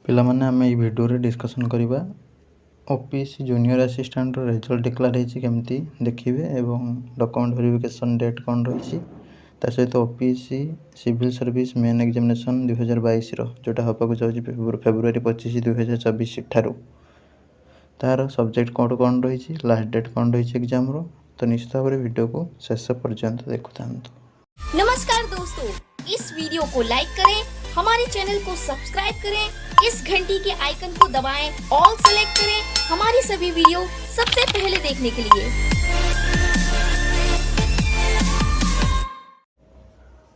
ପିଲାମାନେ ଆମେ ଏଇ ଭିଡ଼ିଓରେ ଡିସ୍କସନ୍ କରିବା ଓପିଏସସି ଜୁନିୟର ଆସିଷ୍ଟାଣ୍ଟର ରେଜଲ୍ଟ ଡିକ୍ଲାର ହେଇଛି କେମିତି ଦେଖିବେ ଏବଂ ଡକୁମେଣ୍ଟ ଭେରିଫିକେସନ୍ ଡେଟ୍ କ'ଣ ରହିଛି ତା ସହିତ OPSC civil service main examination 2022ର ଯେଉଁଟା ହେବାକୁ ଯାଉଛି ଫେବୃଆରୀ 25 2024 ଠାରୁ ତାର ସବଜେକ୍ଟ କ'ଣ ରହିଛି ଲାଷ୍ଟ ଡେଟ୍ କ'ଣ ରହିଛି ଏକ୍ଜାମର तो निश्चित भाव में वीडियो को शेष पर्यंत देखुथांतु। नमस्कार दोस्तों, इस वीडियो को लाइक करें, हमारे चैनल को सब्सक्राइब करें, इस घंटी के आइकन को दबाएं, ऑल सेलेक्ट करें हमारी सभी वीडियो सबसे पहले देखने के लिए।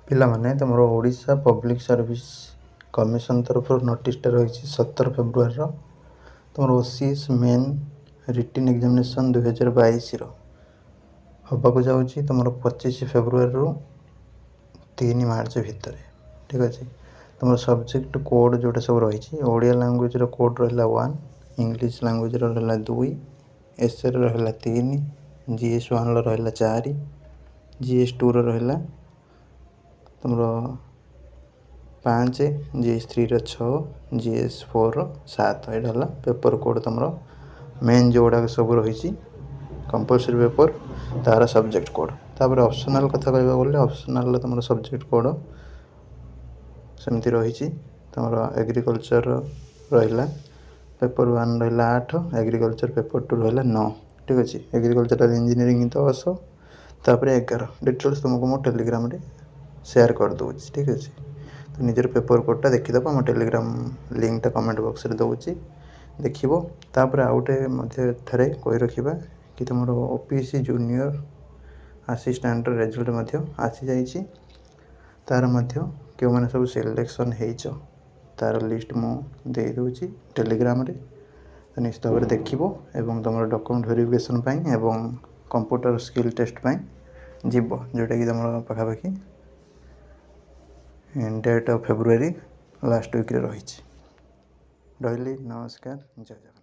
पिला माने तुम ओडिशा पब्लिक सर्विस कमिशन तरफ नोटिस रही 17 फेब्रुआरी तुम ओसीएस मेन रिटन एग्जामिनेशन 2022 होबाक जाऊँगी तुम 25 फेब्रुआरी रु 3 मार्च भितर ठीक अच्छे तुम सब्जेक्ट कोड जोटा सब रही ओडिया लैंग्वेज कोड रहा 1 इंग्लिश लैंग्वेज रहा 2 एसए रहा 3 जीएस 1 रहा 4 जीएस 2 रहा तुम 5 जीएस 3 6 जीएस 4 7 यहाँ पेपर कोड तुम मेन जो गुड़ाक सब रही कंपलसरी पेपर तार सब्जेक्ट कोड तापर ऑप्शनल कथा कहबा बोले ऑप्शनल तुम सब्जेक्ट कोड सेमती रही तुम एग्रीकल्चर रहा पेपर 1 रहा 8 एग्रीकल्चर पेपर 2 रहा 9 ठीक अच्छे एग्रीकल्चरल इंजीनियरिंग 10 तापर 11 डिटेल्स तुमको मो टेलीग्राम रे शेयर कर दूँगी ठीक अच्छे तो निजर पेपर कोडटा देखीदेव आम टेलीग्राम लिंकटा कमेंट बॉक्स रे दूँगी देखिबो तापर आउटे मध्ये थरे कहि रखिबा कि तुम ओपीएससी जूनियर आसिस्टेंट रिजल्ट मध्य आसी जाइए तार मध्य क्यों मैंने सब सिलेक्शन हो तार लिस्ट मुझे दूसरी टेलीग्राम रे तो निश्चित भाव में देखो एवं तुम डॉक्यूमेंट वेरिफिकेशन एवं कंप्यूटर स्किल टेस्ट जीव जोटा कि तुम पाखापाखि date of February last week रही नमस्कार जय जगन्नाथ।